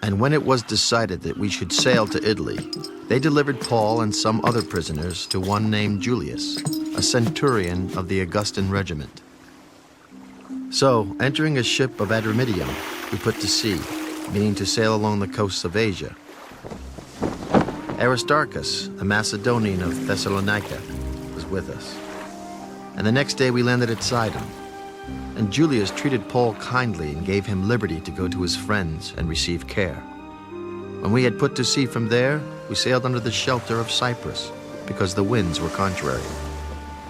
And when it was decided that we should sail to Italy, they delivered Paul and some other prisoners to one named Julius, a centurion of the Augustan regiment. So, entering a ship of Adramyttium, we put to sea, meaning to sail along the coasts of Asia. Aristarchus, a Macedonian of Thessalonica, was with us. And the next day we landed at Sidon. And Julius treated Paul kindly and gave him liberty to go to his friends and receive care. When we had put to sea from there, we sailed under the shelter of Cyprus, because the winds were contrary.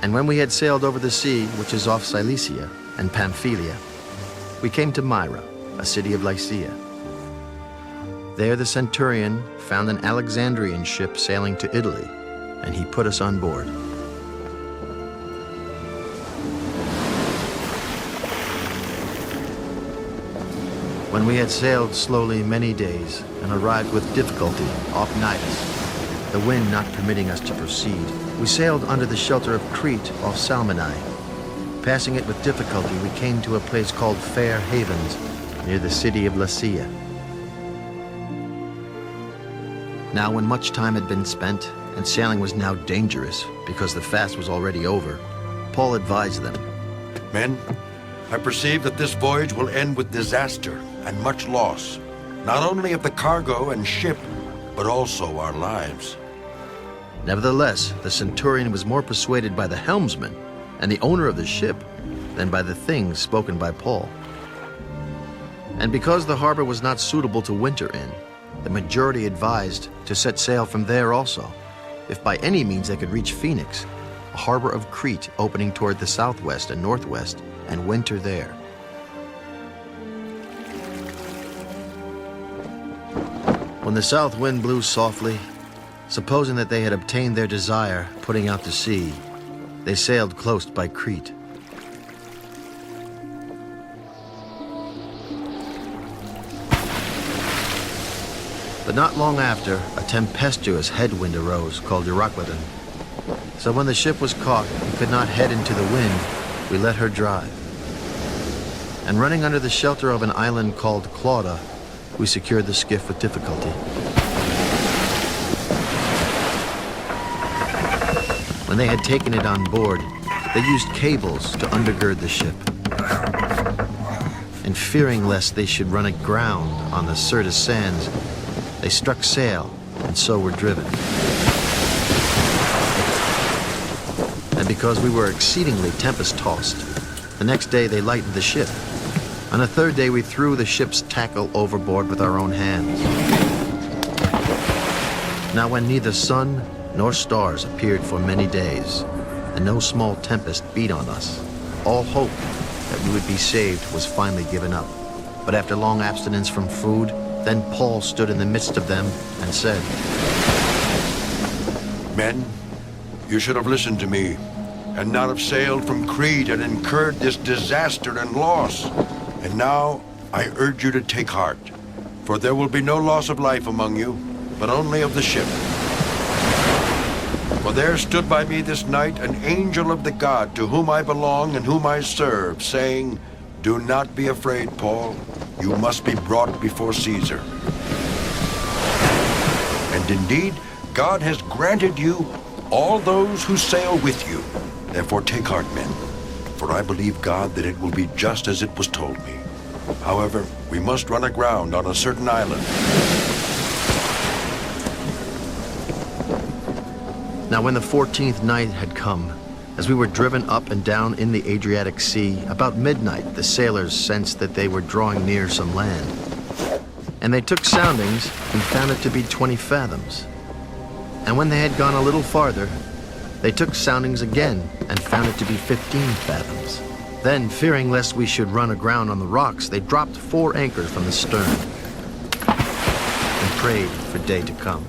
And when we had sailed over the sea, which is off Cilicia and Pamphylia, we came to Myra, a city of Lycia. There the centurion found an Alexandrian ship sailing to Italy, and he put us on board. When we had sailed slowly many days and arrived with difficulty off Cnidus, the wind not permitting us to proceed, we sailed under the shelter of Crete off Salmone. Passing it with difficulty, we came to a place called Fair Havens, near the city of Lasea. Now when much time had been spent, and sailing was now dangerous because the fast was already over, Paul advised them. Men, I perceive that this voyage will end with disaster and much loss, not only of the cargo and ship, but also our lives. Nevertheless, the centurion was more persuaded by the helmsman and the owner of the ship than by the things spoken by Paul. And because the harbor was not suitable to winter in, the majority advised to set sail from there also, if by any means they could reach Phoenix, a harbor of Crete opening toward the southwest and northwest, and winter there. When the south wind blew softly, supposing that they had obtained their desire, putting out to sea, they sailed close by Crete. But not long after, a tempestuous headwind arose called Euroclydon. So when the ship was caught and could not head into the wind, we let her drive. And running under the shelter of an island called Clauda, we secured the skiff with difficulty. When they had taken it on board, they used cables to undergird the ship. And fearing lest they should run aground on the Syrtis sands, they struck sail and so were driven. And because we were exceedingly tempest-tossed, the next day they lightened the ship. On the third day we threw the ship's tackle overboard with our own hands. Now when neither sun nor stars appeared for many days, and no small tempest beat on us, all hope that we would be saved was finally given up. But after long abstinence from food, then Paul stood in the midst of them and said, Men, you should have listened to me, and not have sailed from Crete and incurred this disaster and loss. And now I urge you to take heart, for there will be no loss of life among you, but only of the ship. For there stood by me this night an angel of the God to whom I belong and whom I serve, saying, Do not be afraid, Paul. You must be brought before Caesar. And indeed, God has granted you all those who sail with you. Therefore take heart, men, for I believe God that it will be just as it was told me. However, we must run aground on a certain island. Now when the 14th night had come, as we were driven up and down in the Adriatic Sea, about midnight the sailors sensed that they were drawing near some land. And they took soundings and found it to be 20 fathoms. And when they had gone a little farther, they took soundings again and found it to be 15 fathoms. Then, fearing lest we should run aground on the rocks, they dropped 4 anchors from the stern and prayed for day to come.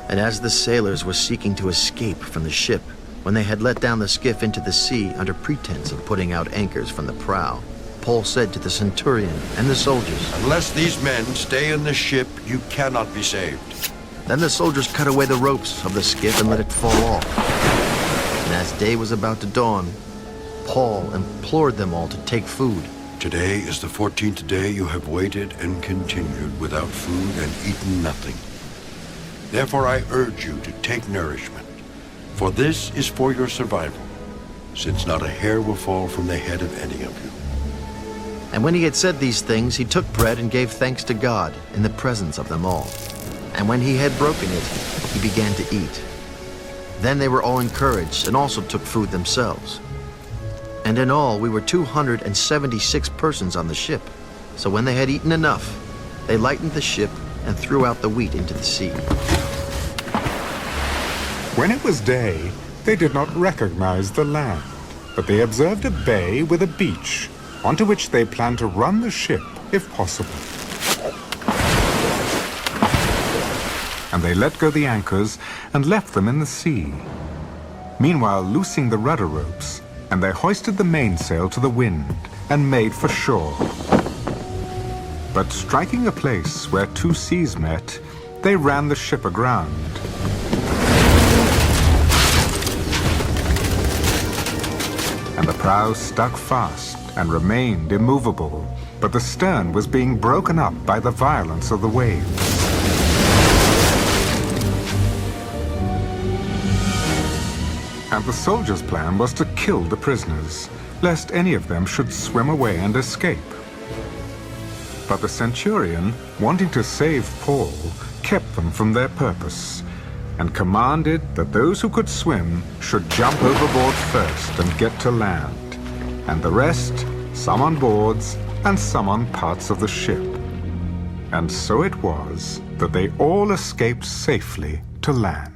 And as the sailors were seeking to escape from the ship, when they had let down the skiff into the sea under pretense of putting out anchors from the prow, Paul said to the centurion and the soldiers, Unless these men stay in the ship, you cannot be saved. Then the soldiers cut away the ropes of the skiff and let it fall off. And as day was about to dawn, Paul implored them all to take food, Today is the 14th day you have waited and continued without food and eaten nothing. Therefore I urge you to take nourishment, for this is for your survival, since not a hair will fall from the head of any of you. And when he had said these things, he took bread and gave thanks to God in the presence of them all. And when he had broken it, he began to eat. Then they were all encouraged and also took food themselves. And in all, we were 276 persons on the ship. So when they had eaten enough, they lightened the ship and threw out the wheat into the sea. When it was day, they did not recognize the land, but they observed a bay with a beach, onto which they planned to run the ship, if possible. And they let go the anchors and left them in the sea. Meanwhile, loosing the rudder ropes, and they hoisted the mainsail to the wind and made for shore. But striking a place where two seas met, they ran the ship aground. And the prow stuck fast and remained immovable, but the stern was being broken up by the violence of the waves. And the soldiers' plan was to kill the prisoners, lest any of them should swim away and escape. But the centurion, wanting to save Paul, kept them from their purpose, and commanded that those who could swim should jump overboard first and get to land, and the rest, some on boards and some on parts of the ship. And so it was that they all escaped safely to land.